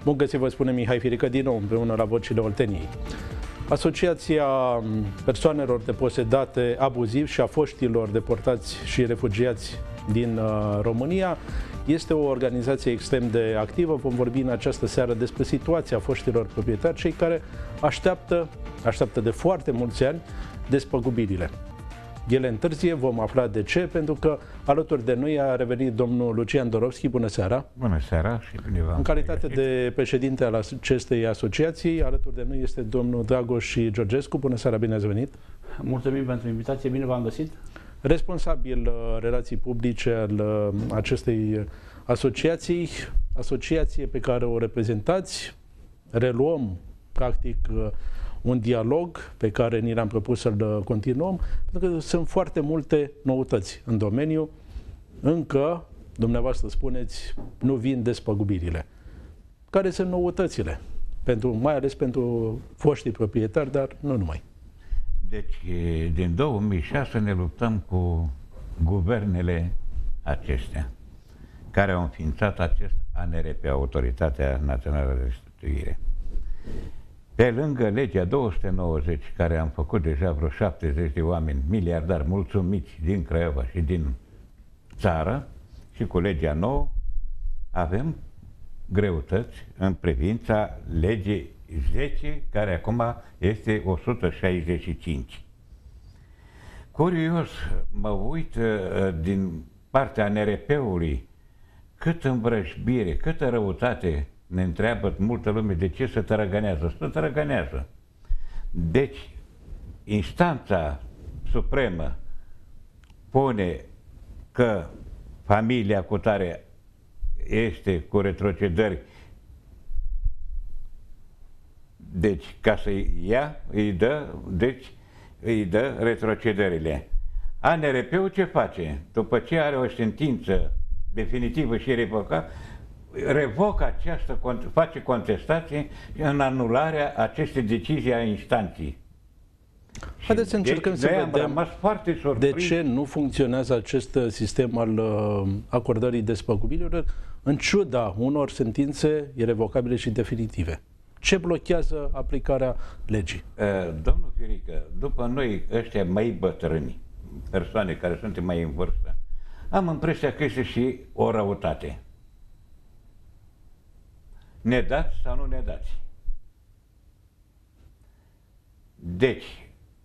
Bun găsit, vă spune Mihai Firică din nou împreună la Vocile Olteniei. Asociația persoanelor deposedate abuziv și a foștilor deportați și refugiați din România este o organizație extrem de activă. Vom vorbi în această seară despre situația foștilor proprietari, cei care așteaptă de foarte mulți ani despăgubirile. Ele întârzie, vom afla de ce, pentru că alături de noi a revenit domnul Lucian Dorovski. Bună seara! Bună seara și bine v-am În calitate găsit. de președinte al acestei asociații, alături de noi este domnul Dragoș Georgescu. Bună seara, bine ați venit! Mulțumim pentru invitație, bine v-am găsit! Responsabil relații publice al acestei asociații, asociație pe care o reprezentați, reluăm practic un dialog pe care ni l-am propus să-l continuăm, pentru că sunt foarte multe noutăți în domeniu. Încă, dumneavoastră spuneți, nu vin despăgubirile. Care sunt noutățile? Mai ales pentru foștii proprietari, dar nu numai. Deci, din 2006 ne luptăm cu guvernele acestea, care au înființat acest ANRP, Autoritatea Națională de Restituire. Pe lângă legea 290, care am făcut deja vreo 70 de oameni miliardari mulțumiți din Craiova și din țară, și cu legea nouă, avem greutăți în privința legii 10, care acum este 165. Curios, mă uit din partea NRP-ului, cât învrăjbire, câtă răutate. Ne întreabă multă lume de ce se tărăgănează. Se tărăgănează. Deci, instanța supremă pune că familia cutare este cu retrocedări. Deci, ca să-i ia, îi dă retrocedările. ANRP-ul ce face? După ce are o sentință definitivă și revocabilă, revocă această, face contestație în anularea acestei decizii a instanței. Haideți să încercăm să vedem de ce nu funcționează acest sistem al acordării despăgubirilor în ciuda unor sentințe irevocabile și definitive. Ce blochează aplicarea legii? Domnul Firică, după noi ăștia mai bătrâni, persoane care sunt mai în vârstă, am impresia că este și o răutate. Ne dați sau nu ne dați? Deci,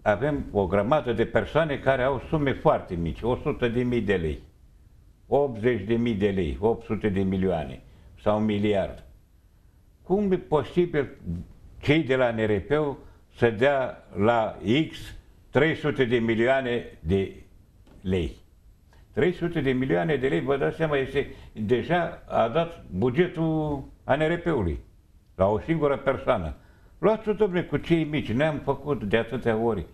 avem o grămadă de persoane care au sume foarte mici, 100.000 de lei, 80.000 de lei, 800 de milioane sau 1 miliard. Cum e posibil cei de la NRP să dea la X 300 de milioane de lei? 300 de milioane de lei, vă dați seama, deja a dat bugetul ANRP-ului la o singură persoană. Luați-o, domnule, cu cei mici. Ne-am făcut de atâtea ori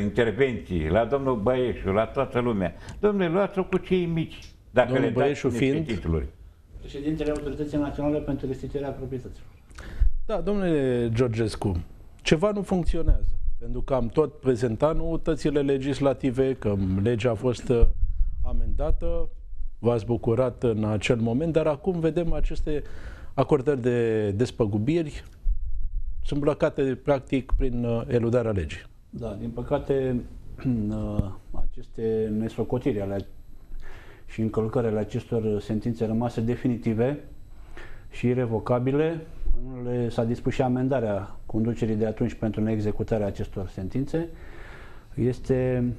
intervenții la domnul Băieșu, la toată lumea. Domnule, luați-o cu cei mici. Dacă domnul le Băieșu fiind titluri. Președintele Autorității Naționale pentru Restituirea Proprietăților. Da, domnule Georgescu, ceva nu funcționează. Pentru că am tot prezentat noutățile legislative, că legea a fost amendată, v-ați bucurat în acel moment, dar acum vedem aceste acordări de despăgubiri sunt blocate practic prin eludarea legii. Da, din păcate aceste nesocotiri și încălcări ale acestor sentințe rămase definitive și irevocabile, s-a dispus și amendarea conducerii de atunci pentru neexecutarea acestor sentințe, este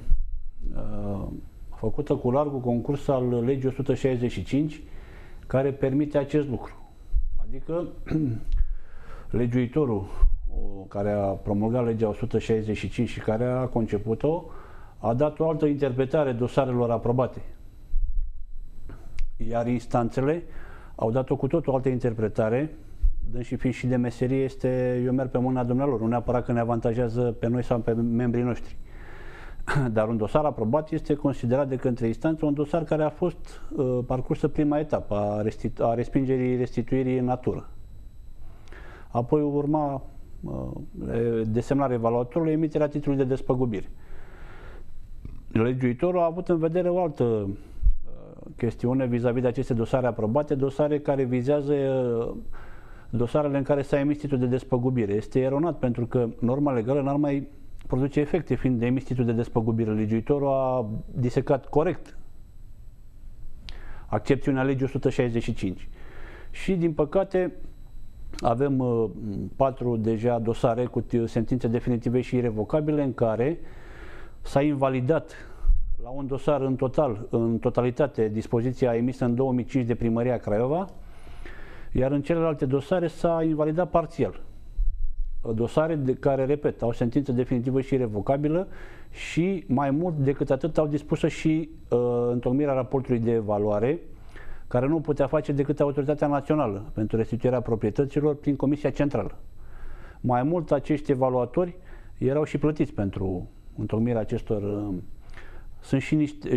făcută cu largul concurs al legii 165, care permite acest lucru. Adică legiuitorul care a promulgat legea 165 și care a conceput-o a dat o altă interpretare dosarelor aprobate. Iar instanțele au dat-o cu tot o altă interpretare, dând și fiind și de meserie, eu merg pe mâna dumnealor, nu neapărat că ne avantajează pe noi sau pe membrii noștri. Dar un dosar aprobat este considerat de către instanță un dosar care a fost parcursă prima etapă a respingerii restituirii în natură. Apoi urma desemnarea evaluatorului, emiterea titlului de despăgubire. Legiuitorul a avut în vedere o altă chestiune vis-a-vis de aceste dosare aprobate, dosare care vizează dosarele în care s-a emis titlul de despăgubire. Este eronat pentru că norma legală n-ar mai produce efecte fiind de emis titlul de despăgubire. Legiuitorul a disecat corect accepțiunea legii 165. Și din păcate avem 4 deja dosare cu sentințe definitive și irevocabile în care s-a invalidat la un dosar în totalitate dispoziția emisă în 2005 de Primăria Craiova, iar în celelalte dosare s-a invalidat parțial. Dosare de care, repet, au sentință definitivă și irrevocabilă și mai mult decât atât au dispusă și întocmirea raportului de evaluare, care nu putea face decât Autoritatea Națională pentru restituirea proprietăților prin Comisia Centrală. Mai mult, acești evaluatori erau și plătiți pentru întocmirea acestor. Sunt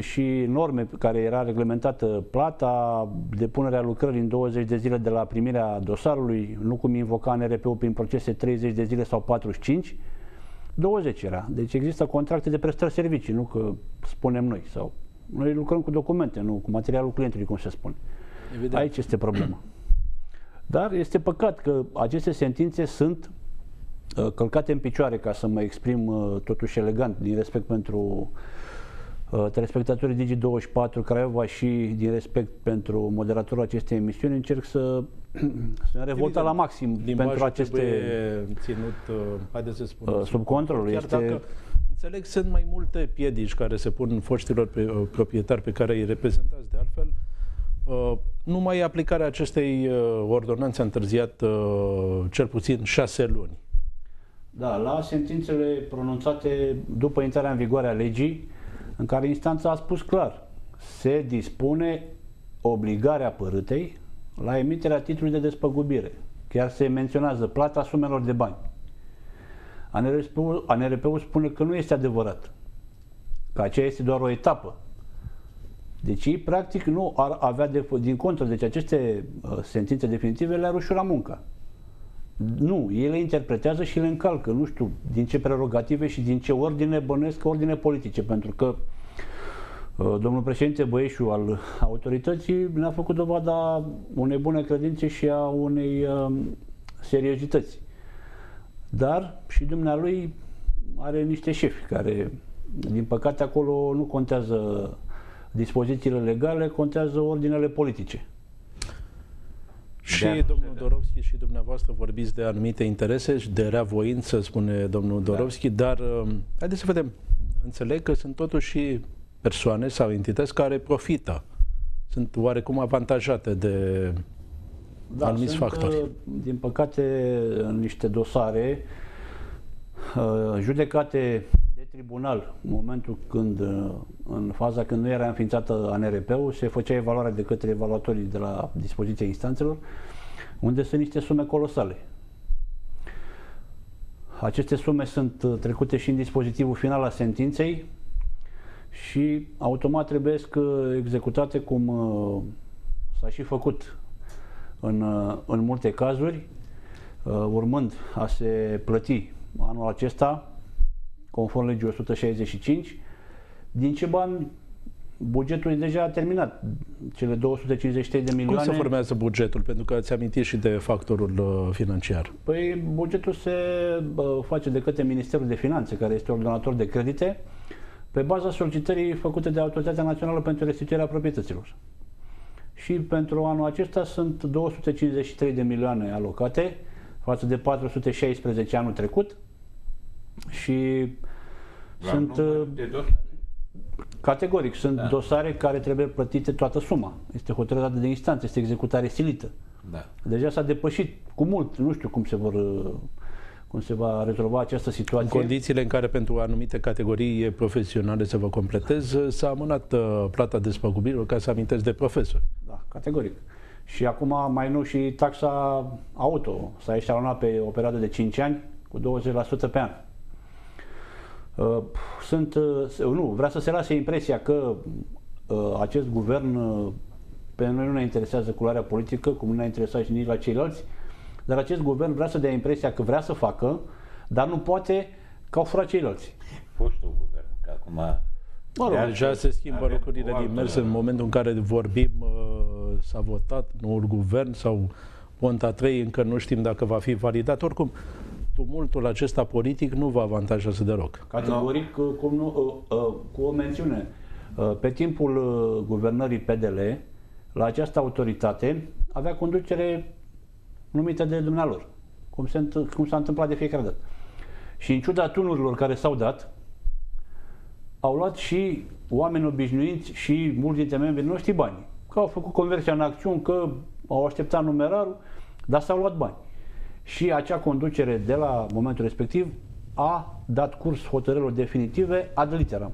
și norme pe care era reglementată plata, depunerea lucrării în 20 de zile de la primirea dosarului, nu cum invoca NRP-ul prin procese 30 de zile sau 45, 20 era. Deci există contracte de prestări servicii, nu că spunem noi. Sau noi lucrăm cu documente, nu cu materialul clientului, cum se spune. Evident. Aici este problema. Dar este păcat că aceste sentințe sunt călcate în picioare, ca să mă exprim totuși elegant, din respect pentru telespectatorii Digi24 Craiova și din respect pentru moderatorul acestei emisiuni. Încerc să revolta la maxim pentru aceste ținut, haideți să spun, sub control. Chiar dacă înțeleg, sunt mai multe piedici care se pun foștilor proprietari pe care îi reprezentați de altfel. Numai aplicarea acestei ordonanțe a întârziat cel puțin 6 luni. Da, la sentințele pronunțate după intrarea în vigoare a legii, în care instanța a spus clar, se dispune obligarea părâtei la emiterea titlului de despăgubire. Chiar se menționează plata sumelor de bani. ANRP-ul spune că nu este adevărat, că aceea este doar o etapă. Deci ei practic nu ar avea din contră, deci aceste sentințe definitive le-ar ușura munca. Nu, ei le interpretează și le încalcă, nu știu din ce prerogative și din ce ordine, bănuiesc ordine politice, pentru că domnul președinte Băieșu al autorității ne-a făcut dovada unei bune credințe și a unei seriozități. Dar și dumnealui are niște șefi care, din păcate, acolo nu contează dispozițiile legale, contează ordinele politice. Și domnul Dorovski și dumneavoastră vorbiți de anumite interese și de reavoință, spune domnul Dorovski, dar haideți să vedem. Înțeleg că sunt totuși persoane sau entități care profită. Sunt oarecum avantajate de anumiți factori. Din păcate, în niște dosare judecate de tribunal, în momentul când, în faza când nu era înființată ANRP-ul, se făcea evaluarea de către evaluatorii de la dispoziția instanțelor, unde sunt niște sume colosale. Aceste sume sunt trecute și în dispozitivul final al sentinței și automat trebuie executate, cum s-a și făcut în multe cazuri, urmând a se plăti anul acesta, conform legii 165, din ce bani bugetul deja a terminat, cele 253 de milioane. Cum se formează bugetul? Pentru că ați amintit și de factorul financiar. Păi bugetul se face de către Ministerul de Finanțe, care este ordonator de credite, pe baza solicitării făcute de Autoritatea Națională pentru restituirea proprietăților. Și pentru anul acesta sunt 253 de milioane alocate, față de 416 anul trecut. Și sunt categoric, sunt dosare care trebuie plătite toată suma. Este hotărâre de instanță, este executare silită. Da. Deja s-a depășit cu mult, nu știu cum se va rezolva această situație. În condițiile în care pentru anumite categorii profesionale se va completez, s-a amânat plata despăgubirilor, ca să amintesc de profesori. Da, categoric. Și acum mai nou și taxa auto s-a eșalonat pe o perioadă de 5 ani cu 20% pe an. Vrea să se lase impresia că acest guvern, pe noi nu ne interesează culoarea politică, cum nu ne-a interesat și nici la ceilalți, dar acest guvern vrea să dea impresia că vrea să facă, dar nu poate, că au furat ceilalți. Fostul guvern, că acum... Deja se schimbă lucrurile din mers în momentul în care vorbim, s-a votat noul guvern sau Ponta 3 încă nu știm dacă va fi validat. Oricum, tumultul acesta politic nu vă avantajează deloc. Categoric, cu o mențiune. Pe timpul guvernării PDL, la această autoritate avea conducere numită de dumnealor, cum s-a întâmplat de fiecare dată. Și în ciuda tunurilor care s-au dat, au luat și oameni obișnuiți și mulți dintre membrii noștri bani. Că au făcut conversia în acțiuni, că au așteptat numerarul, dar s-au luat bani. Și acea conducere de la momentul respectiv a dat curs hotărârilor definitive ad literam.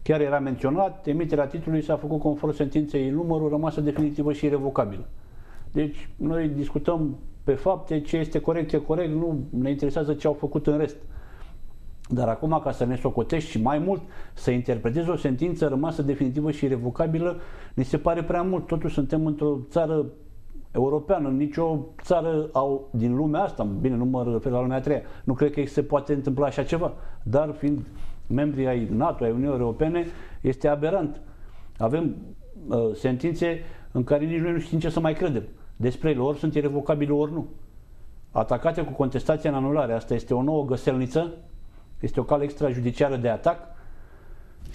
Chiar era menționat, emiterea titlului s-a făcut conform sentinței numărul rămasă definitivă și irrevocabilă. Deci noi discutăm pe fapte, ce este corect, e corect, nu ne interesează ce au făcut în rest. Dar acum, ca să ne socotești și mai mult, să interpretezi o sentință rămasă definitivă și irrevocabilă, ni se pare prea mult. Totuși suntem într-o țară europeană, nicio țară din lumea asta, bine, nu mă refer la lumea a treia, nu cred că se poate întâmpla așa ceva, dar fiind membri ai NATO, ai Uniunii Europene, este aberant. Avem sentințe în care nici noi nu știm ce să mai credem. Despre ele, ori sunt irrevocabile, ori nu. Atacate cu contestația în anulare, asta este o nouă găselniță, este o cale extrajudiciară de atac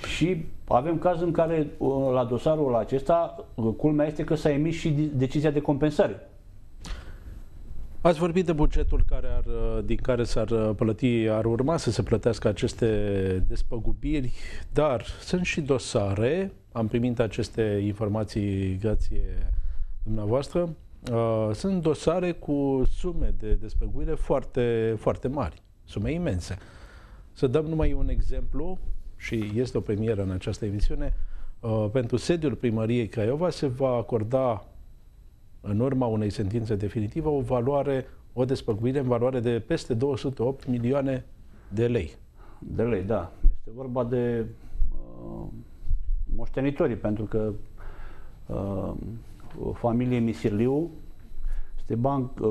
și avem caz în care la dosarul acesta, culmea este că s-a emis și decizia de compensare. Ați vorbit de bugetul din care ar urma să se plătească aceste despăgubiri, dar sunt și dosare, am primit aceste informații grație dumneavoastră, sunt dosare cu sume de despăgubire foarte, foarte mari, sume imense. Să dăm numai un exemplu, și este o premieră în această emisiune, pentru sediul Primăriei Craiova se va acorda, în urma unei sentințe definitive, o despăgubire în valoare de peste 208 milioane de lei. De lei, da. Este vorba de moștenitorii, pentru că familie Misirliu,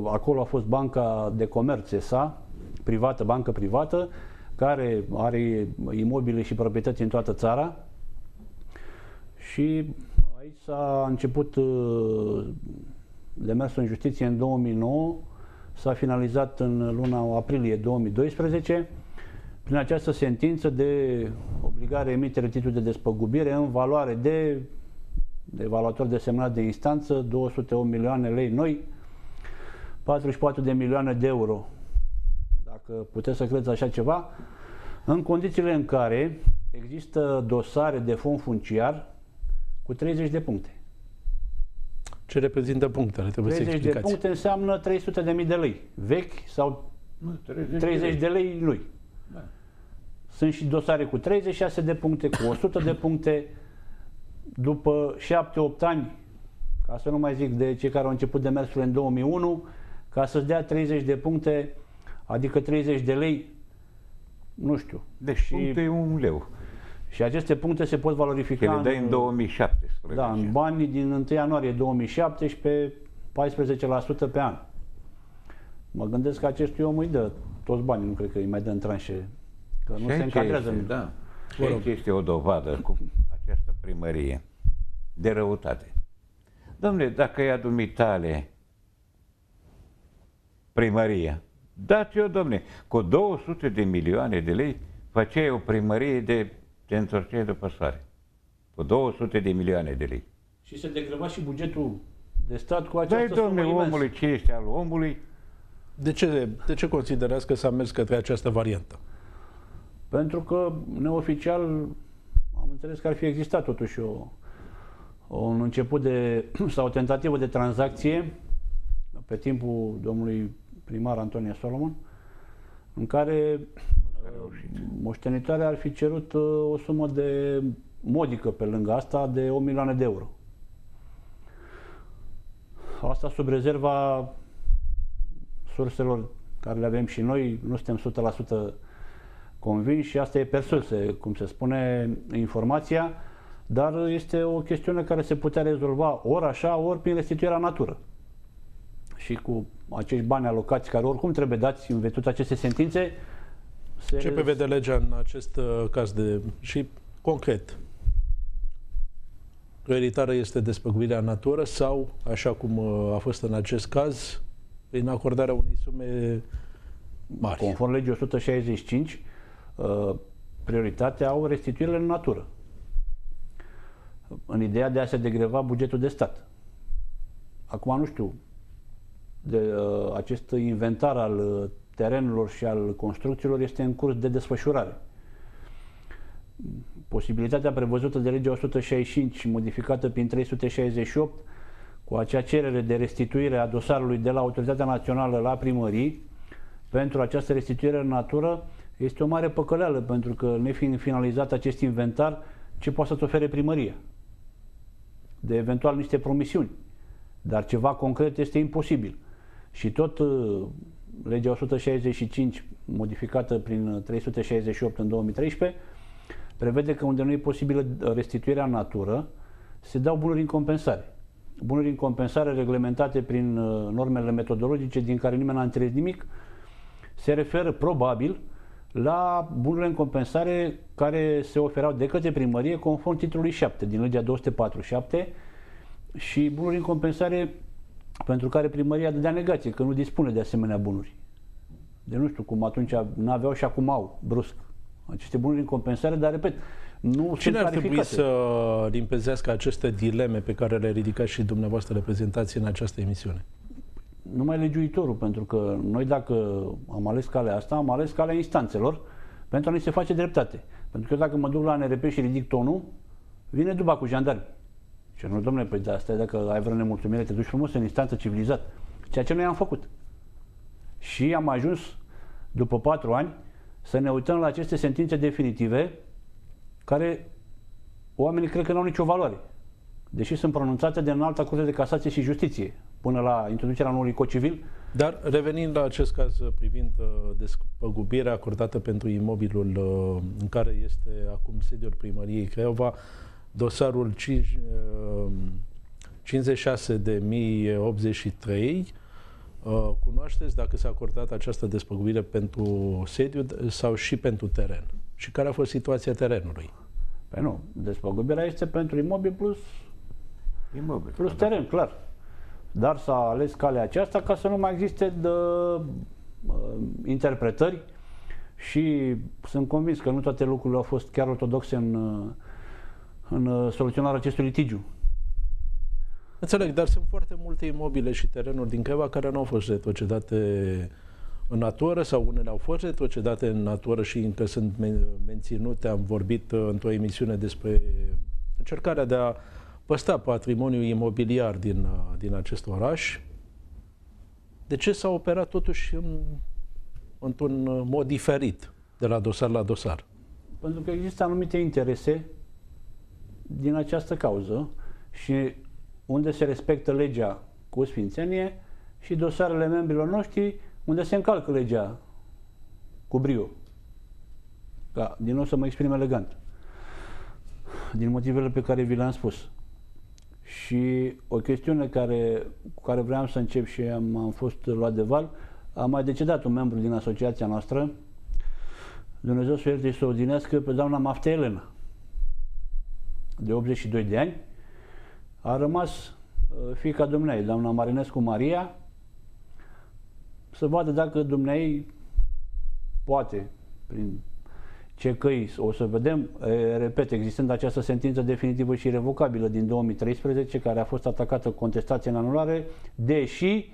acolo a fost Banca de Comerț SA, privată, bancă privată, care are imobile și proprietăți în toată țara și aici s-a început demersul în justiție în 2009, s-a finalizat în luna aprilie 2012 prin această sentință de obligare emitere titlului de despăgubire în valoare de evaluator desemnat de instanță, 208 milioane lei noi, 44 de milioane de euro. Dacă puteți să credeți așa ceva, în condițiile în care există dosare de fond funciar cu 30 de puncte. Ce reprezintă punctele? Trebuie să explicați. 30 de puncte înseamnă 300.000 de lei vechi sau 30 de lei lui. Da. Sunt și dosare cu 36 de puncte, cu 100 de puncte. După 7-8 ani, ca să nu mai zic de cei care au început demersul în 2001, ca să-ți dea 30 de puncte, adică 30 de lei, nu știu. Deci puncte e 1 leu. Și aceste puncte se pot valorifica. Că le dai în 2017. Da, în bani din 1 ianuarie 2017, 14% pe an. Mă gândesc că acestui om îi dă toți banii, nu cred că îi mai dă în tranșe, că nu se încadrează. Da. Și este o dovadă cu această primărie de răutate. Dom'le, dacă ia dumitale primăria, dați-o, dom'le, cu 200 de milioane de lei făceai o primărie de întorcere de păsoare. Cu 200 de milioane de lei. Și se degreva și bugetul de stat cu această sumă imensă. Omului, ce este al omului? De ce considerați că s-a mers către această variantă? Pentru că neoficial am înțeles că ar fi existat totuși un început sau o tentativă de tranzacție pe timpul domnului primar Antonie Solomon, în care moștenitoarea ar fi cerut o sumă de modică pe lângă asta de 8 milioane de euro. Asta sub rezerva surselor care le avem și noi, nu suntem 100% convinși și asta e per surse, cum se spune, informația, dar este o chestiune care se putea rezolva ori așa, ori prin restituirea natură. Și cu acești bani alocați, care oricum trebuie dați în virtutea acestei sentințe. Ce prevede legea în acest caz și concret? prioritară este despăgubirea în natură sau, așa cum a fost în acest caz, prin acordarea unei sume mari? Conform legii 165, prioritatea au restituirile în natură, în ideea de a se degreva bugetul de stat. Acum nu știu, acest inventar al terenurilor și al construcțiilor este în curs de desfășurare. Posibilitatea prevăzută de legea 165, modificată prin 368, cu acea cerere de restituire a dosarului de la Autoritatea Națională la primării, pentru această restituire în natură, este o mare păcăleală, pentru că, nefiind finalizat acest inventar, ce poate să-ți ofere primăria? De eventual niște promisiuni. Dar ceva concret este imposibil. Și tot legea 165, modificată prin 368 în 2013, prevede că unde nu e posibilă restituirea în natură, se dau bunuri în compensare. Bunuri în compensare reglementate prin normele metodologice, din care nimeni n-a înțeles nimic, se referă probabil la bunurile în compensare care se oferau de către primărie conform titlului 7 din legea 247 și bunuri în compensare pentru care primăria dădea negație, că nu dispune de asemenea bunuri. De nu știu cum atunci n-aveau și acum au, brusc, aceste bunuri în compensare, dar repet, nu Cine ar trebui să limpezească aceste dileme pe care le ridicați și dumneavoastră reprezentați în această emisiune? Numai legiuitorul, pentru că noi dacă am ales calea asta, am ales calea instanțelor pentru a ni se face dreptate. Pentru că eu dacă mă duc la ANRP și ridic tonul, vine duba cu jandarmi. Și nu, domnule, păi de asta, dacă ai vreo nemulțumire, te duci frumos în instanță civilizat. Ceea ce noi am făcut. Și am ajuns, după 4 ani, să ne uităm la aceste sentințe definitive care oamenii cred că nu au nicio valoare. Deși sunt pronunțate de Înalta Curte de Casație și Justiție, până la introducerea noului cod civil. Dar revenind la acest caz privind despăgubirea acordată pentru imobilul în care este acum sediul primăriei Craiova, dosarul 56.083, cunoașteți dacă s-a acordat această despăgubire pentru sediu sau și pentru teren? Și care a fost situația terenului? Păi nu, despăgubirea este pentru imobil plus teren, clar. Dar s-a ales calea aceasta ca să nu mai existe interpretări și sunt convins că nu toate lucrurile au fost chiar ortodoxe în soluționarea acestui litigiu. Înțeleg, dar sunt foarte multe imobile și terenuri din Craiova care nu au fost retrocedate în natură sau unele au fost retrocedate în natură și încă sunt menținute. Am vorbit într-o emisiune despre încercarea de a păstra patrimoniul imobiliar din acest oraș. De ce s-a operat totuși într-un mod diferit de la dosar la dosar? Pentru că există anumite interese din această cauză și unde se respectă legea cu sfințenie și dosarele membrilor noștri unde se încalcă legea cu brio. Din nou să mă exprim elegant. Din motivele pe care vi le-am spus. Și o chestiune cu care vreau să încep și am fost luat de val, a mai decedat un membru din asociația noastră, Dumnezeu să ierte și să o odinească, pe doamna Maftea Elena, de 82 de ani. A rămas fiica dumneai, doamna Marinescu Maria, să vadă dacă dumneai poate, prin ce căi, o să vedem, repet, existând această sentință definitivă și irrevocabilă din 2013, care a fost atacată cu contestație în anulare, deși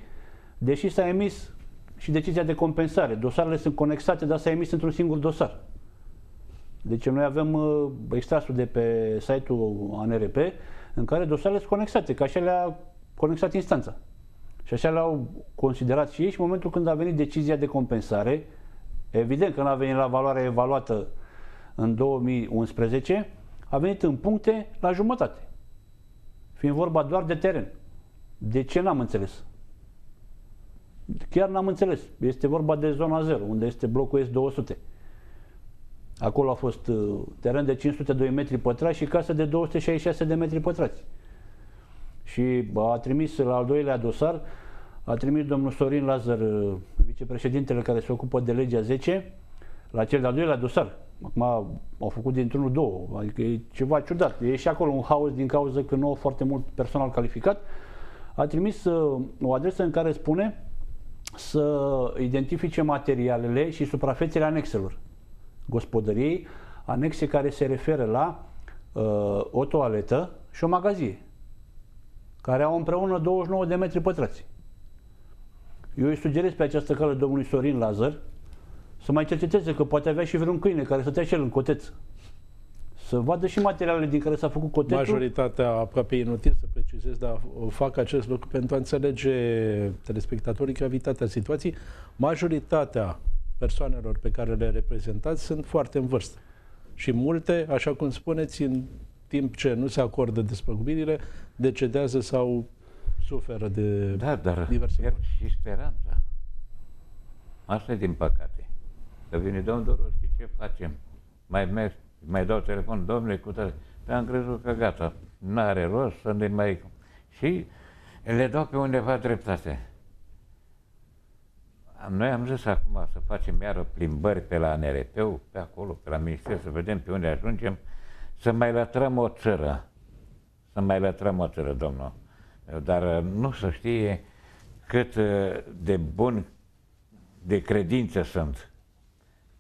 s-a emis și decizia de compensare. Dosarele sunt conexate, dar s-a emis într-un singur dosar. Deci noi avem extrasul de pe site-ul ANRP, în care dosarele sunt conexate, că așa le-a conexat instanța. Și așa le-au considerat și ei și în momentul când a venit decizia de compensare, evident că n-a venit la valoarea evaluată în 2011, a venit în puncte la jumătate. Fiind vorba doar de teren. De ce n-am înțeles? Chiar n-am înțeles. Este vorba de zona 0, unde este blocul S200. Acolo a fost teren de 502 metri pătrați și casă de 266 de metri pătrați. Și a trimis la al doilea dosar, a trimis domnul Sorin Lazar, vicepreședintele care se ocupă de legea 10, la cel de-al doilea dosar. Acum au făcut dintr-unul două, adică e ceva ciudat. E și acolo un haos din cauza că nu au foarte mult personal calificat. A trimis o adresă în care spune să identifice materialele și suprafețele anexelor gospodăriei, anexe care se referă la o toaletă și o magazie, care au împreună 29 de metri pătrați. Eu îi sugerez pe această cale domnului Sorin Lazar să mai cerceteze, că poate avea și vreun câine care stătea și el în coteț. Să vadă și materialele din care s-a făcut cotețul. Majoritatea, aproape inutil să precizez, dar fac acest lucru pentru a înțelege telespectatorii gravitatea situației. Majoritatea persoanelor pe care le reprezentați sunt foarte în vârstă. Și multe, așa cum spuneți, în timp ce nu se acordă despăgubirile, decedează sau suferă de diverse pierd și speranța. Asta e din păcate. Că vine domnul Doroschi, ce facem? Mai dau telefon, domnule, cu tare. Am crezut că gata, n-are rost să ne mai... Și le dau pe undeva dreptate. Noi am zis acum să facem iară plimbări pe la NRP-ul, pe acolo, pe la Minister, să vedem pe unde ajungem, să mai lătrăm o țără. Să mai lătrăm o țără, domnul. Dar nu se știe cât de bun de credință sunt.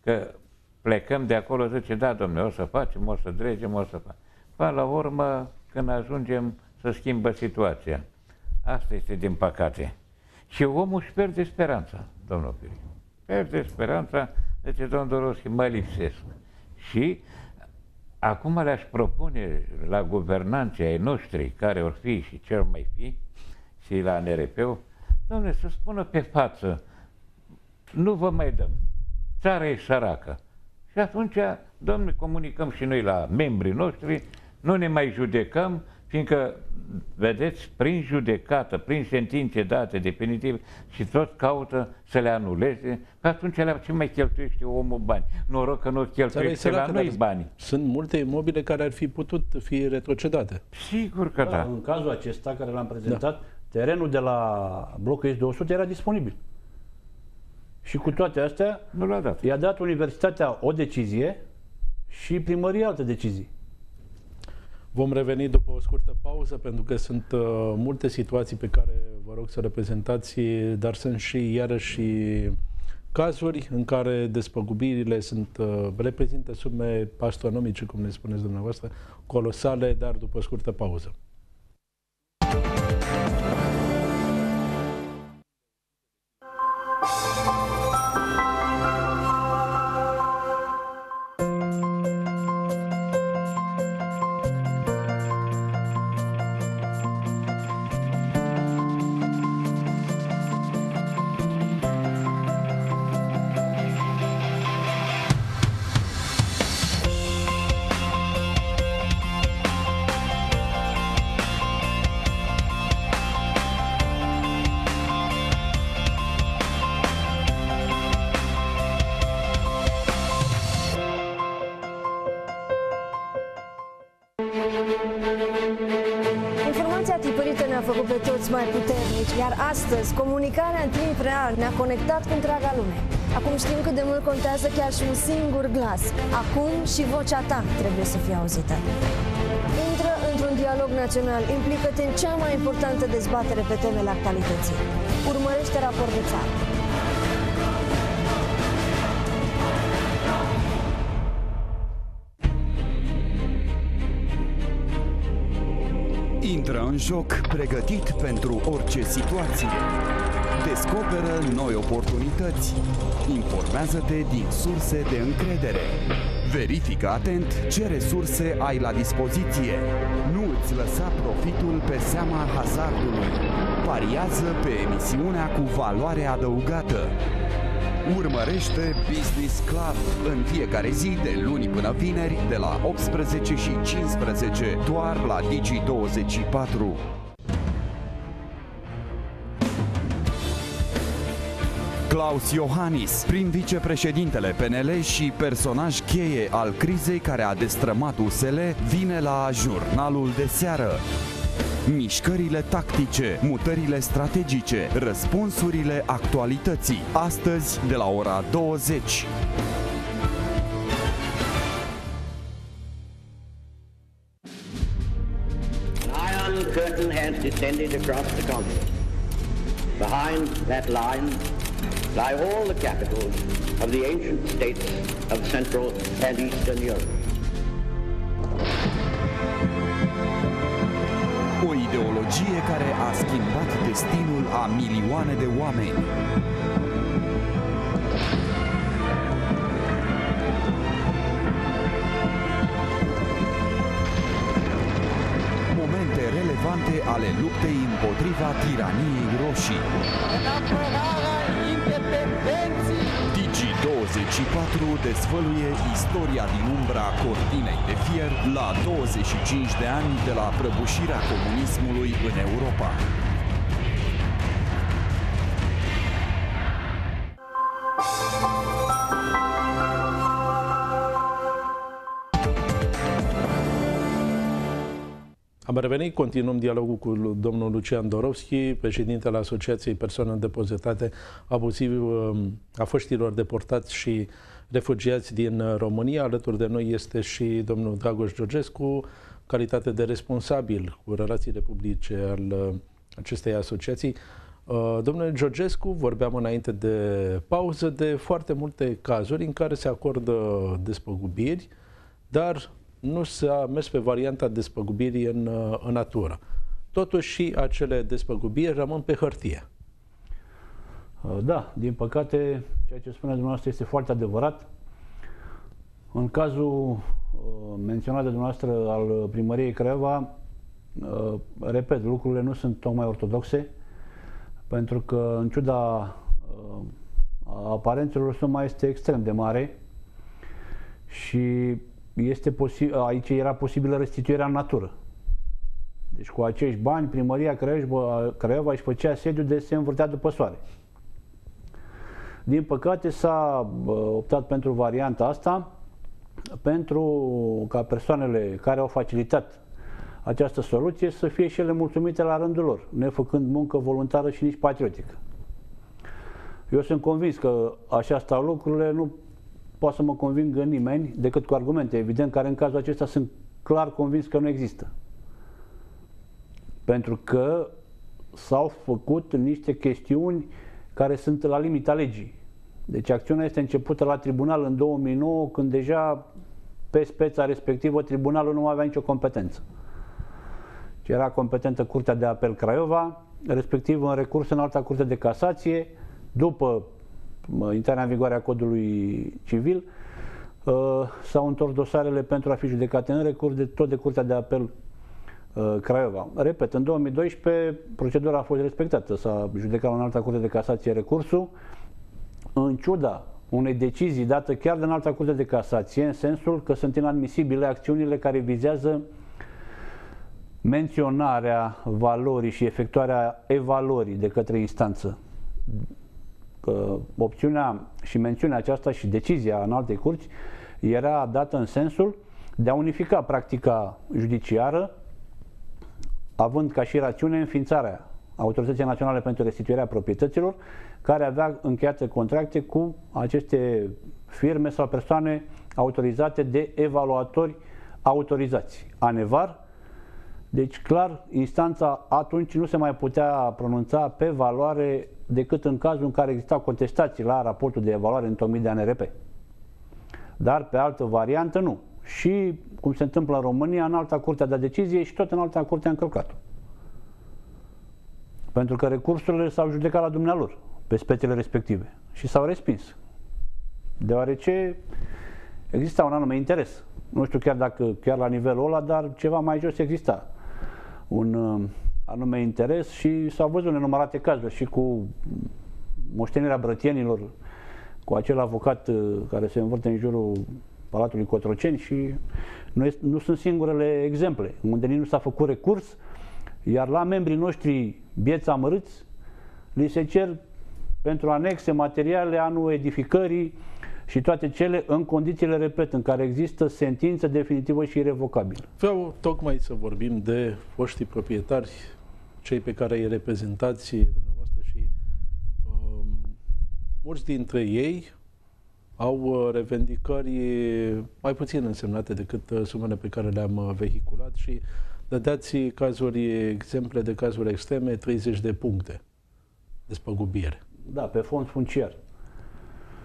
Că plecăm de acolo, zice, da, domnule, o să facem, o să dregem, o să facem. Până la urmă, când ajungem, să schimbă situația. Asta este din păcate. Și omul își pierde speranța, domnul Pirin. Pierde speranța, zice, domnul Doroschi, mă lipsesc. Și acum le-aș propune la guvernanții ai noștri, care or fi și ce or mai fi, și la NRP-ul, domnule, să spună pe față, nu vă mai dăm, țara e săracă. Și atunci, domnule, comunicăm și noi la membrii noștri, nu ne mai judecăm, fiindcă, vedeți, prin judecată, prin sentințe date definitiv, și tot caută să le anuleze, că atunci la ce mai cheltuiește omul bani? Noroc că nu cheltuiește la noi bani. Sunt multe imobile care ar fi putut fi retrocedate. Sigur că da. În cazul acesta care l-am prezentat, terenul de la blocul S200 era disponibil. Și cu toate astea, nu l-a dat. I-a dat Universitatea o decizie și primăria altă decizie. Vom reveni după o scurtă pauză, pentru că sunt multe situații pe care vă rog să reprezentați, dar sunt și iarăși cazuri în care despăgubirile reprezintă sume astronomice, cum le spuneți dumneavoastră, colosale, dar după o scurtă pauză. Informația tipărită ne-a făcut pe toți mai puternici, iar astăzi comunicarea în timp real ne-a conectat cu întreaga lume. Acum știm cât de mult contează chiar și un singur glas. Acum și vocea ta trebuie să fie auzită. Intră într-un dialog național, implică-te în cea mai importantă dezbatere pe temele actualității. Urmărește Raport de Țară. Intră în joc pregătit pentru orice situație. Descoperă noi oportunități. Informează-te din surse de încredere. Verifică atent ce resurse ai la dispoziție. Nu îți lăsa profitul pe seama hazardului. Pariază pe emisiunea cu valoare adăugată. Urmărește Business Club în fiecare zi de luni până vineri de la 18:15 doar la Digi24. Klaus Iohannis, prim vicepreședintele PNL și personaj cheie al crizei care a destrămat USL, vine la Jurnalul de Seară. Mișcările tactice, mutările strategice, răspunsurile actualității. Astăzi, de la ora 20. Iron Curtain has descended across the continent. Behind that line lie all the capitals of the ancient states of Central and Eastern Europe. O ideologie care a schimbat destinul a milioane de oameni. Momente relevante ale luptei împotriva tiraniei roșii. În apărarea independenței! Digi24 dezvăluie istoria din umbra cortinei de fier la 25 de ani de la prăbușirea comunismului în Europa. Am revenit, continuăm dialogul cu domnul Lucian Dorovski, președintele Asociației Persoanelor Depozitate abuziv a foștilor deportați și refugiați din România. Alături de noi este și domnul Dragoș Georgescu, calitate de responsabil cu relațiile publice al acestei asociații. Domnule Georgescu, vorbeam înainte de pauză de foarte multe cazuri în care se acordă despăgubiri, dar nu s-a mers pe varianta despăgubirii în natură. Totuși și acele despăgubiri rămân pe hârtie. Da, din păcate, ceea ce spuneți dumneavoastră este foarte adevărat. În cazul menționat de dumneavoastră al primăriei Craiova, repet, lucrurile nu sunt tocmai ortodoxe, pentru că, în ciuda aparențelor, suma este extrem de mare și aici era posibilă restituirea în natură. Deci cu acești bani, primăria Craiova își făcea sediu de se învârtea după soare. Din păcate s-a optat pentru varianta asta, pentru ca persoanele care au facilitat această soluție să fie și ele mulțumite la rândul lor, nefăcând muncă voluntară și nici patriotică. Eu sunt convins că așa stau lucrurile, nu poate să mă convingă nimeni decât cu argumente, evident, care în cazul acesta sunt clar convins că nu există. Pentru că s-au făcut niște chestiuni care sunt la limita legii. Deci acțiunea este începută la tribunal în 2009, când deja pe speța respectivă tribunalul nu avea nicio competență. Era competentă Curtea de Apel Craiova, respectiv în recurs în Alta Curte de Casație, după intrarea în vigoare a Codului Civil, s-au întors dosarele pentru a fi judecate în recurs tot de Curtea de Apel Craiova. Repet, în 2012 procedura a fost respectată, s-a judecat în Alta Curte de Casație recursul, în ciuda unei decizii date chiar de în Alta Curte de Casație, în sensul că sunt inadmisibile acțiunile care vizează menționarea valorii și efectuarea evaluării de către instanță. Opțiunea și mențiunea aceasta și decizia în alte curți era dată în sensul de a unifica practica judiciară, având ca și rațiune înființarea Autorității Naționale pentru Restituirea Proprietăților, care avea încheiate contracte cu aceste firme sau persoane autorizate de evaluatori autorizați, ANEVAR. Deci, clar, instanța atunci nu se mai putea pronunța pe valoare decât în cazul în care existau contestații la raportul de evaluare întocmit de ANRP. Dar pe altă variantă nu. Și, cum se întâmplă în România, în Alta Curte a dat decizie și tot în Alta Curte a încălcat-o. Pentru că recursurile s-au judecat la dumnealor, pe spețele respective. Și s-au respins. Deoarece exista un anume interes. Nu știu chiar la nivelul ăla, dar ceva mai jos exista un anume interes și s-au văzut nenumărate cazuri și cu moștenirea brătienilor, cu acel avocat care se învârte în jurul Palatului Cotroceni și nu sunt singurele exemple, unde nici nu s-a făcut recurs, iar la membrii noștri bieți amărâți li se cer pentru anexe, materiale, anul edificării și toate cele în condițiile, repet, în care există sentință definitivă și irrevocabilă. Vreau tocmai să vorbim de foștii proprietari, cei pe care îi reprezentați dumneavoastră și mulți dintre ei au revendicări mai puțin însemnate decât sumele pe care le-am vehiculat și dădeați exemple de cazuri extreme, 30 de puncte despăgubire. Da, pe fond funciar.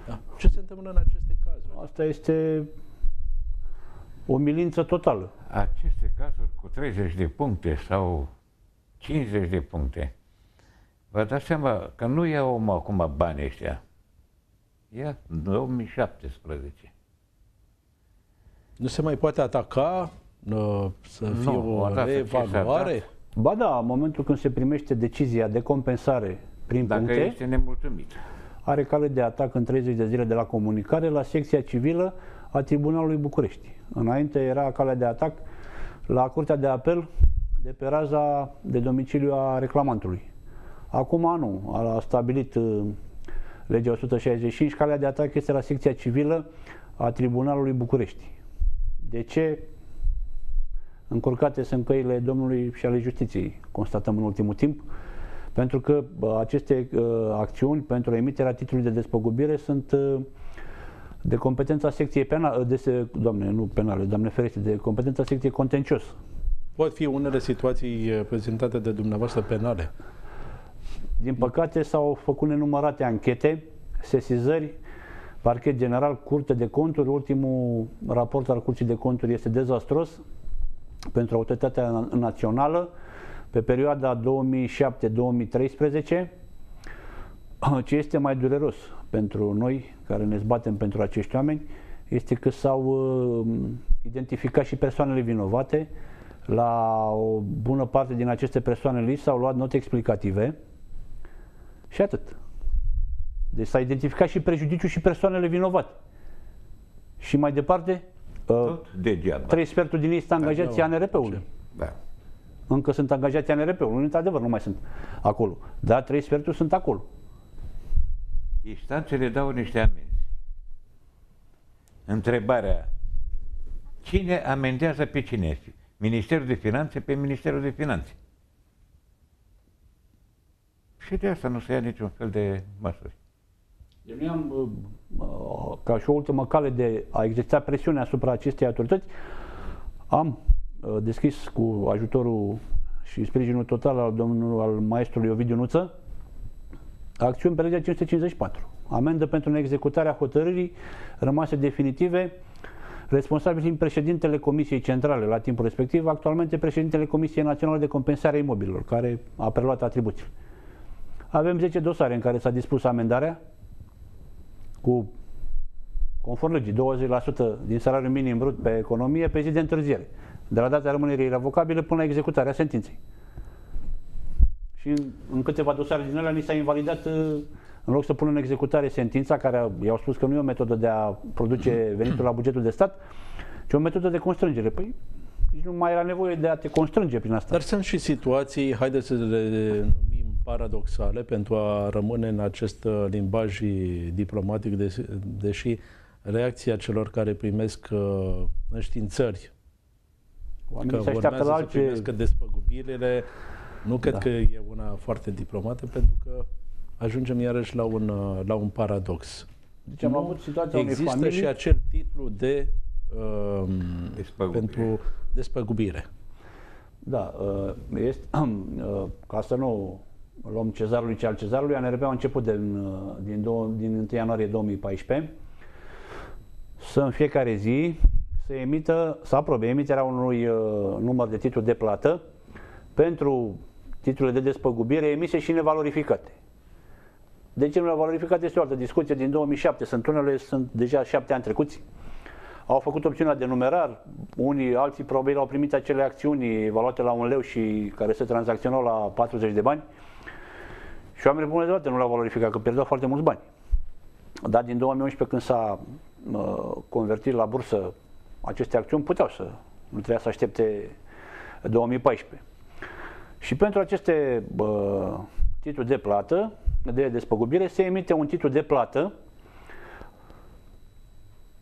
Da. Ce se întâmplă în aceste cazuri? Asta este o milință totală. Aceste cazuri cu 30 de puncte sau 50 de puncte, vă dați seama că nu ia omul acum banii ăștia. Ia 2017. Nu se mai poate ataca să fie o reevaluare? Ba da, în momentul când se primește decizia de compensare prin dacă puncte, este nemulțumit, are cale de atac în 30 de zile de la comunicare la secția civilă a Tribunalului București. Înainte era calea de atac la Curtea de Apel de pe raza de domiciliu a reclamantului. Acum nu, a stabilit legea 165, calea de atac este la secția civilă a Tribunalului București. De ce? Încurcate sunt căile domnului și ale justiției, constatăm în ultimul timp, pentru că aceste acțiuni pentru emiterea titlului de despăgubire sunt de competența secției penale, doamne ferește, de competența secției contencios. Pot fi unele situații prezentate de dumneavoastră penale? Din păcate s-au făcut nenumărate anchete, sesizări, Parchet General, Curte de Conturi. Ultimul raport al Curții de Conturi este dezastros pentru Autoritatea Națională pe perioada 2007-2013. Ce este mai dureros pentru noi, care ne zbatem pentru acești oameni, este că s-au identificat și persoanele vinovate. La o bună parte din aceste persoane li s-au luat note explicative și atât. Deci s-a identificat și prejudiciul și persoanele vinovate. Și mai departe, tot degeaba. 3 sferturi din ei sunt angajații ANRP-ului. Da. Încă sunt angajații ANRP-ului, într-adevăr, nu mai sunt acolo. Dar 3 sferturi sunt acolo. Instanțele dau niște amenzi. Întrebarea, cine amendează pe cine? Ministerul de Finanțe pe Ministerul de Finanțe. Și de asta nu se ia niciun fel de măsuri. Eu nu am, ca și o ultimă cale de a exercita presiune asupra acestei autorități, am deschis cu ajutorul și sprijinul total al maestrului Ovidiu Nuță acțiuni pe legea 554. Amendă pentru neexecutarea hotărârii rămase definitive, responsabil fiind președintele Comisiei Centrale la timpul respectiv, actualmente președintele Comisiei Naționale de Compensare a Imobililor, care a preluat atribuțiile. Avem 10 dosare în care s-a dispus amendarea cu, conform legii, 20% din salariul minim brut pe economie pe zi de întârziere, de la data rămânerii irrevocabile până la executarea sentinței. Și în câteva dosare din alea ni s-a invalidat, în loc să pună în executare sentința, care i-au spus că nu e o metodă de a produce venitul la bugetul de stat, ci o metodă de constrângere. Păi nici nu mai era nevoie de a te constrânge prin asta. Dar sunt și situații, haideți să le numim paradoxale, pentru a rămâne în acest limbaj diplomatic, deși reacția celor care primesc înștiințări că urmează să primească despăgubirile, nu cred că e una foarte diplomată, pentru că ajungem iarăși la un paradox. Deci am avut situația există familii și acel titlu de pentru despăgubire. Da, este, ca să nu luăm cezarului ce al cezarului, ANRP a început din 1 ianuarie 2014 să în fiecare zi să aprobe emiterea unui număr de titluri de plată pentru titlurile de despăgubire emise și nevalorificate. De ce nu nevalorificate este o altă discuție. Din 2007 sunt deja 7 ani trecuți. Au făcut opțiunea de numerar, alții probabil au primit acele acțiuni valuate la 1 leu și care se tranzacționau la 40 de bani și oamenii bune de toate nu le-au valorificat, că pierdeau foarte mulți bani. Dar din 2011, când s-a convertit la bursă aceste acțiuni, nu trebuia să aștepte 2014. Și pentru aceste titluri de plată, de despăgubire, se emite un titlu de plată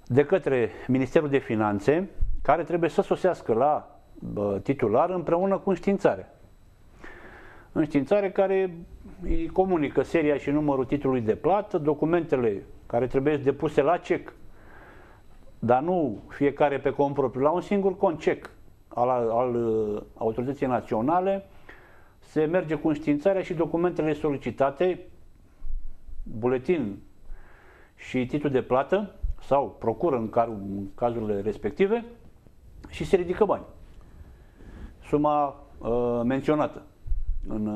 de către Ministerul de Finanțe, care trebuie să sosească la titular împreună cu înștiințare. Înștiințare care îi comunică seria și numărul titlului de plată, documentele care trebuie depuse la cec, dar nu fiecare pe cont propriu, la un singur cont cec al autorității naționale, se merge cu înștiințarea și documentele solicitate, buletin și titlul de plată sau procură în cazurile respective și se ridică bani. Suma menționată în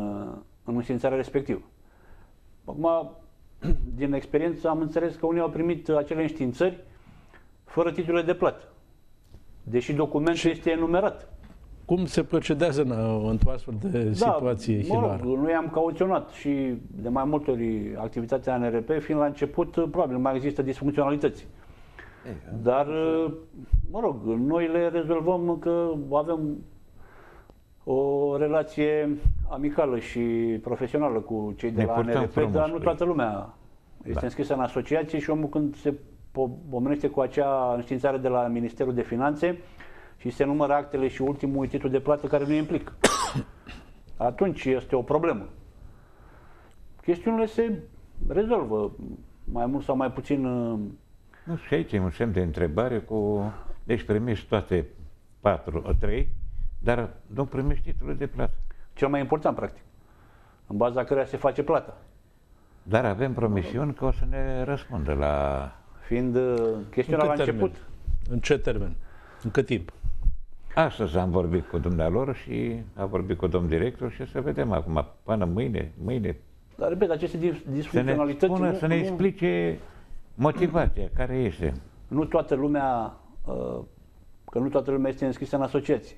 înștiințarea respectivă. Acum, din experiență am înțeles că unii au primit acele înștiințări fără titlurile de plată, deși documentul este enumerat. Cum se procedează într-o astfel de situație hilară? Noi am cauționat și de mai multe ori activitatea NRP, fiind la început, probabil mai există disfuncționalități. Dar, mă rog, noi le rezolvăm că avem o relație amicală și profesională cu cei de la NRP, dar nu toată lumea este înscrisă în asociație și omul când se pomenește cu acea înștiințare de la Ministerul de Finanțe și se numără actele și ultimul titlu de plată care nu implică, atunci este o problemă. Chestiunile se rezolvă mai mult sau mai puțin. Nu, și aici e un semn de întrebare cu... Deci primești toate 3, dar nu primești titlul de plată. Cel mai important, practic, în baza căreia se face plata. Dar avem promisiuni că o să ne răspundă la... Fiind chestiunea la început. În ce termen? În cât timp? Astăzi am vorbit cu dumnealor și a vorbit cu domnul director și să vedem acum, până mâine. Dar, repet, aceste disfuncționalități... Să ne explice motivația care este. Nu toată lumea, că nu toată lumea este înscrisă în asociație.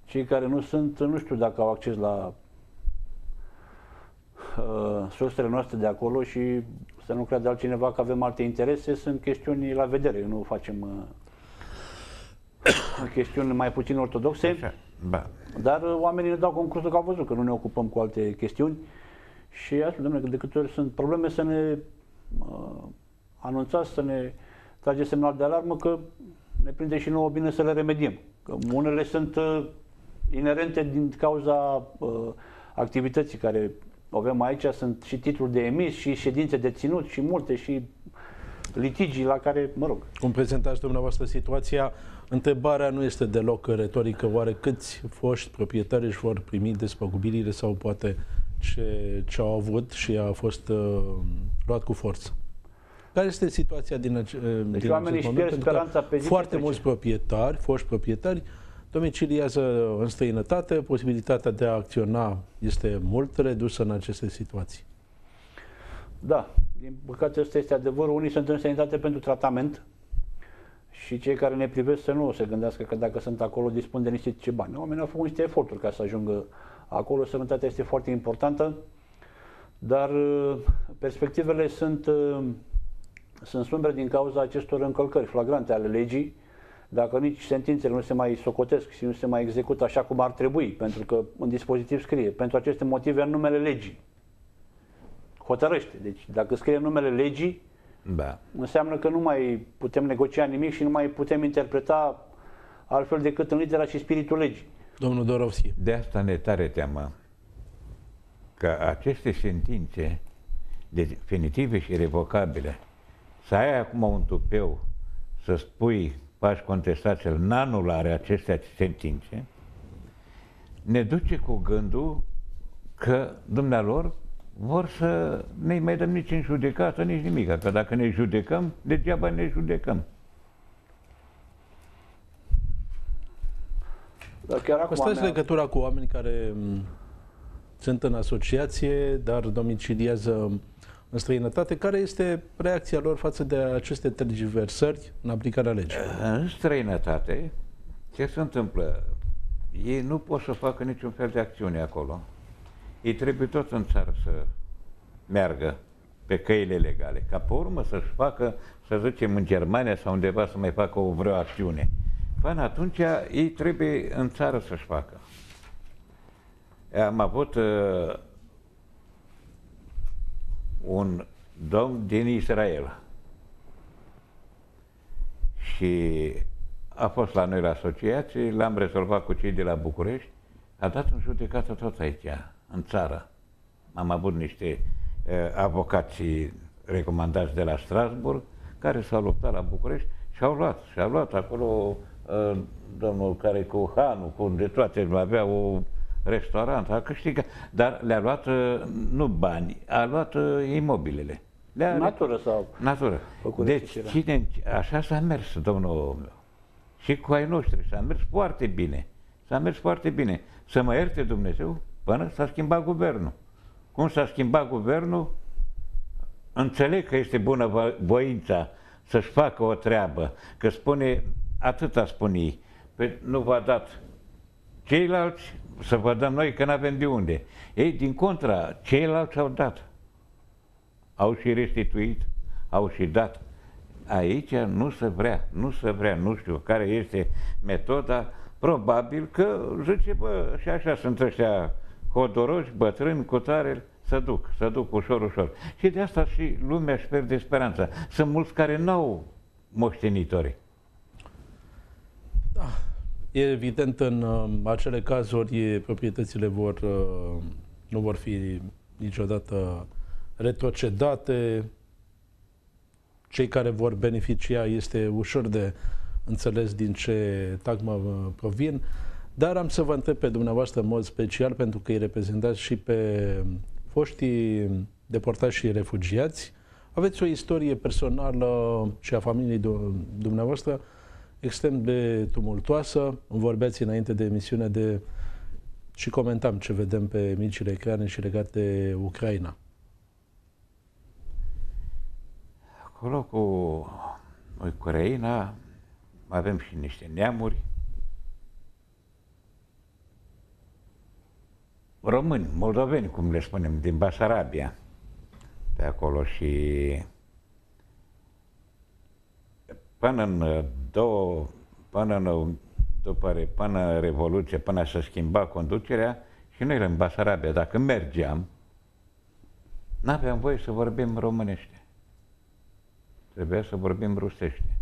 Cei care nu sunt, nu știu dacă au acces la sursele noastre de acolo și să nu creadă altcineva că avem alte interese, sunt chestiuni la vedere, nu facem chestiuni mai puțin ortodoxe, așa, dar oamenii ne dau concursul că au văzut că nu ne ocupăm cu alte chestiuni și asta, domnule, de câte ori sunt probleme să ne anunțați, să ne trage semnal de alarmă că ne prinde și nouă bine să le remediem. Că unele sunt inerente din cauza activității care o avem aici, sunt și titluri de emis, și ședințe de ținut, și multe, și litigii la care, mă rog. Cum prezentați dumneavoastră situația, întrebarea nu este deloc retorică. Oare câți foști proprietari își vor primi despăgubirile sau poate ce au avut și a fost luat cu forță? Care este situația din acest moment? Speranța pe zi foarte mulți proprietari, foști proprietari, domiciliază în străinătate, posibilitatea de a acționa este mult redusă în aceste situații. Da, din păcate ăsta este adevărul. Unii sunt în străinătate pentru tratament și cei care ne privesc să nu se gândească că dacă sunt acolo dispun de niște bani. Oamenii au făcut niște eforturi ca să ajungă acolo. Sănătatea este foarte importantă, dar perspectivele sunt sumbre din cauza acestor încălcări flagrante ale legii. Dacă nici sentințele nu se mai socotesc și nu se mai execută așa cum ar trebui, pentru că în dispozitiv scrie, pentru aceste motive în numele legii. Hotărăște. Deci dacă scrie în numele legii, înseamnă că nu mai putem negocia nimic și nu mai putem interpreta altfel decât în litera și spiritul legii. Domnul Dorovski. De asta ne tare teamă că aceste sentințe definitive și revocabile, să ai acum un tupeu să spui pași contestați în anularea acestea sentințe, ne duce cu gândul că dumnealor vor să ne mai dăm nici în judecată, nici nimic. Că dacă ne judecăm, degeaba ne judecăm. Păstrați legătura cu oameni care sunt în asociație, dar domiciliază în străinătate. Care este reacția lor față de aceste tergiversări în aplicarea legii? În străinătate, ce se întâmplă? Ei nu pot să facă niciun fel de acțiune acolo. Ei trebuie tot în țară să meargă pe căile legale, ca pe urmă să-și facă, să zicem, în Germania sau undeva să mai facă vreo acțiune. Până atunci, ei trebuie în țară să-și facă. Am avut un domn din Israel și a fost la noi la asociație, l-am rezolvat cu cei de la București, a dat în judecată tot aici, în țară. Am avut niște avocați recomandați de la Strasbourg, care s-au luptat la București și au luat acolo domnul care cu Hanu, cu de toate, avea o restaurant, a câștigat, dar le-a luat nu bani, a luat imobilele. Natură sau... Natură. Deci, așa s-a mers, domnul meu. Și cu ai noștri s-a mers foarte bine. S-a mers foarte bine. Să mă ierte Dumnezeu până s-a schimbat guvernul. Cum s-a schimbat guvernul, înțeleg că este bună voința să-și facă o treabă, că spune, atâta spune ei, nu v-a dat ceilalți, să vă dăm noi că n-avem de unde. Ei, din contra, ceilalți au dat. Au și restituit, au și dat. Aici nu se vrea, nu știu care este metoda, probabil că zice, bă, și așa sunt ăștia hodoroși, bătrâni, cu tare, să duc ușor, ușor. Și de asta și lumea își pierde speranța. Sunt mulți care n-au moștenitori. Da. E evident, în acele cazuri, proprietățile nu vor fi niciodată retrocedate. Cei care vor beneficia este ușor de înțeles din ce tagmă provin, dar am să vă întreb pe dumneavoastră în mod special, pentru că îi reprezentați și pe foștii deportați și refugiați. Aveți o istorie personală și a familiei dumneavoastră extrem de tumultoasă. Îmi vorbeați înainte de emisiune și comentam ce vedem pe micile ecrane și legat de Ucraina. Acolo cu Ucraina avem și niște neamuri români, moldoveni, cum le spunem, din Basarabia, pe acolo. Și până Revoluție, până să schimba conducerea, și noi în Basarabia, dacă mergeam, n-aveam voie să vorbim românește. Trebuia să vorbim rusește.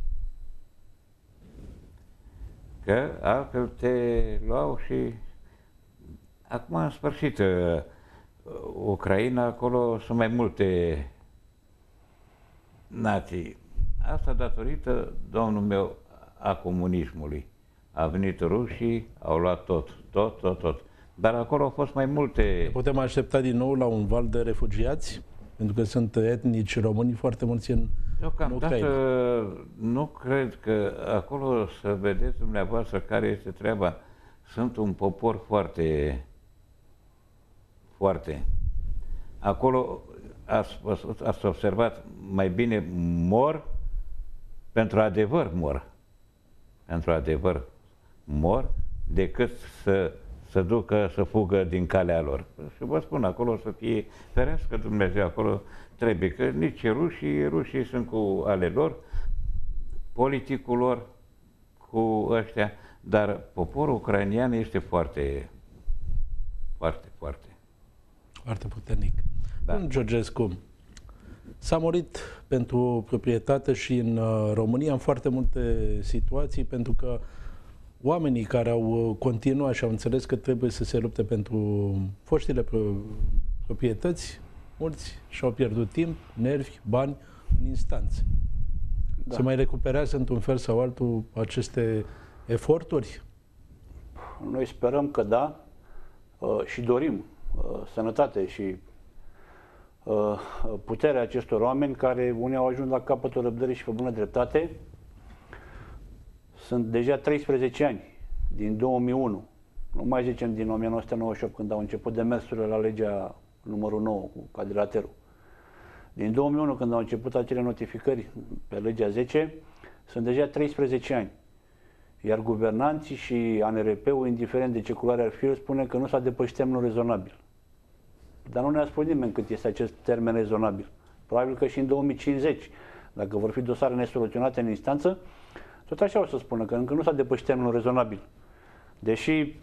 Că altfel te luau și... Acum, în sfârșit, Ucraina, acolo sunt mai multe nații. Asta datorită, domnul meu, a comunismului. A venit rușii, au luat tot. Dar acolo au fost mai multe... Ne putem aștepta din nou la un val de refugiați? Pentru că sunt etnici români foarte mulți în Ucraina. Nu cred că acolo, să vedeți dumneavoastră care este treaba, sunt un popor foarte. Acolo ați observat, mai bine mor, pentru adevăr mor, decât să ducă, să fugă din calea lor. Și vă spun, acolo să fie ferească Dumnezeu, acolo trebuie, că nici rușii sunt cu ale lor, politicul lor cu ăștia, dar poporul ucrainean este foarte puternic. Da. Domnul Georgescu, s-a murit pentru proprietate și în România în foarte multe situații, pentru că oamenii care au continuat și au înțeles că trebuie să se lupte pentru foștile proprietăți, mulți și-au pierdut timp, nervi, bani în instanțe. Da. Se mai recuperează într-un fel sau altul aceste eforturi? Noi sperăm că da și dorim sănătate și puterea acestor oameni care unii au ajuns la capătul răbdării și pe bună dreptate. Sunt deja 13 ani, din 2001, nu mai zicem din 1998, când au început demersurile la legea numărul 9 cu quadrilaterul. Din 2001, când au început acele notificări pe legea 10, sunt deja 13 ani. Iar guvernanții și ANRP-ul, indiferent de ce culoare ar fi, spune că nu s-a depășit termenul rezonabil. Dar nu ne-a spus nimeni cât este acest termen rezonabil. Probabil că și în 2050, dacă vor fi dosare nesoluționate în instanță, tot așa o să spună, că încă nu s-a depășit termenul rezonabil. Deși,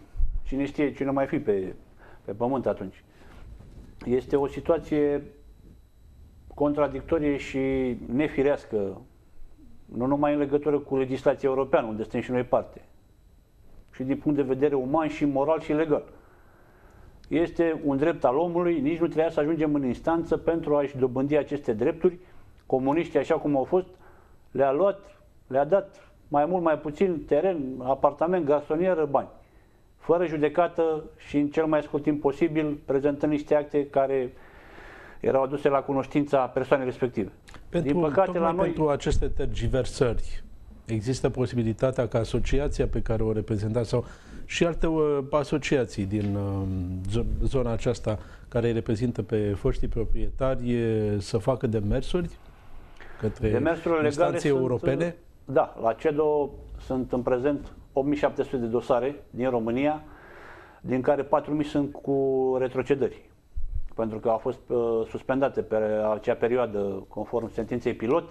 cine știe, cine mai fi pe pământ atunci. Este o situație contradictorie și nefirească, nu numai în legătură cu legislația europeană, unde suntem și noi parte, și din punct de vedere uman și moral și legal. Este un drept al omului, nici nu trebuia să ajungem în instanță pentru a-și dobândi aceste drepturi. Comuniștii, așa cum au fost, le-a luat, le-a dat mai mult, mai puțin teren, apartament, garsonieră, bani. Fără judecată și în cel mai scurt timp posibil, prezentând niște acte care erau aduse la cunoștința persoanei respective. Din păcate, la noi... pentru aceste tergiversări, există posibilitatea ca asociația pe care o reprezentați sau și alte asociații din zona aceasta care îi reprezintă pe foștii proprietari să facă demersuri către instanțe europene? Da, la CEDO sunt în prezent 8700 de dosare din România, din care 4000 sunt cu retrocedări, pentru că au fost suspendate pe acea perioadă conform sentinței pilot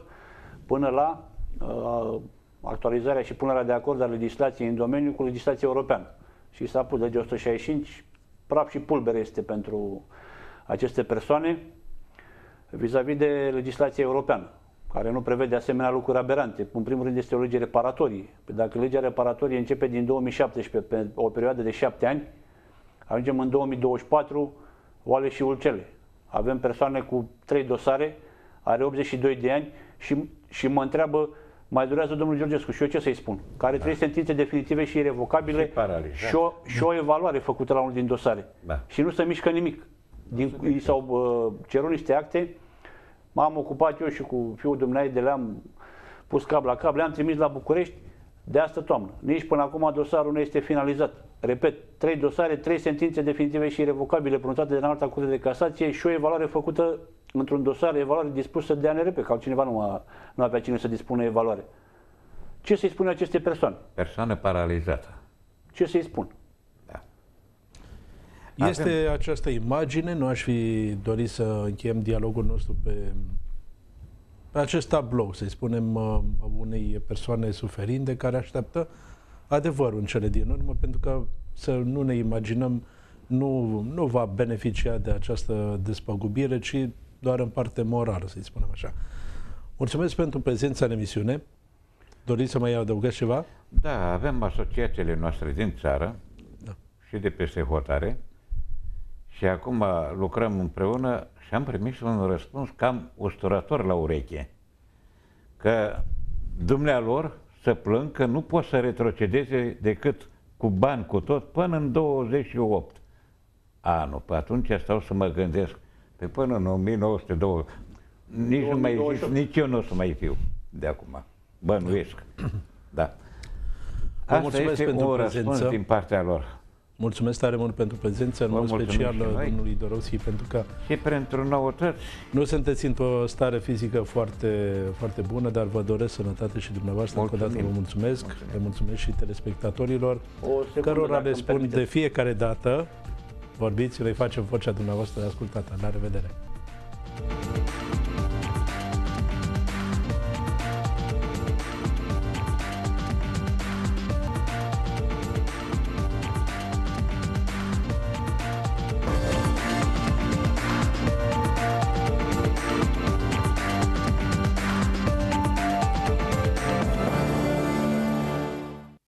până la actualizarea și punerea de acord a legislației în domeniu cu legislația europeană. Și s-a pus legea 165, praf și pulbere este pentru aceste persoane vis-a-vis de legislația europeană, care nu prevede asemenea lucruri aberante. În primul rând este o lege reparatorie. Dacă legea reparatorie începe din 2017 pe o perioadă de 7 ani, ajungem în 2024, oale și ulcele. Avem persoane cu 3 dosare, are 82 de ani și mă întreabă, mai durează domnul Georgescu și eu ce să-i spun? Care 3 sentințe definitive și irevocabile și o evaluare făcută la unul din dosare. Da. Și nu se mișcă nimic. I s-au cerut niște acte, m-am ocupat eu și cu fiul dumneavoastră, le-am pus cap la cap, le-am trimis la București de astă toamnă. Nici până acum dosarul nu este finalizat. Repet, 3 dosare, 3 sentințe definitive și irevocabile pronunțate de Înalta Curte de Casație și o evaluare făcută într-un dosar, evaluare dispusă de ANRP, că altcineva nu avea cine să dispună evaluare. Ce să-i spune aceste persoane? Persoană paralizată. Ce să-i spun? Da. Este această imagine, nu aș fi dorit să încheiem dialogul nostru pe acest tablou, să-i spunem, unei persoane suferinde care așteaptă adevărul în cele din urmă, pentru că să nu ne imaginăm, nu va beneficia de această despăgubire, ci doar în parte morală, să-i spunem așa. Mulțumesc pentru prezența în emisiune. Doriți să mai adăugați ceva? Da, avem asociațiile noastre din țară și de peste hotare și acum lucrăm împreună și am primit un răspuns cam usturător la ureche. Că dumnealor să plâng că nu pot să retrocedeze decât cu bani, cu tot, până în 28 anul. Pe atunci stau să mă gândesc, pe până în 1920, nici nu mai exist, nici eu nu o să mai fiu de acum. Bănuiesc. Da. Asta este un răspuns din partea lor. Mulțumesc tare mult pentru prezență, în mod special domnului Dorovski, pentru că și pentru noutăți. Nu sunteți într-o stare fizică foarte, foarte bună, dar vă doresc sănătate și dumneavoastră. Încă o dată vă mulțumesc. Le mulțumesc și telespectatorilor, cărora le spun de fiecare dată, vorbiți, le facem vocea dumneavoastră ascultată. La revedere!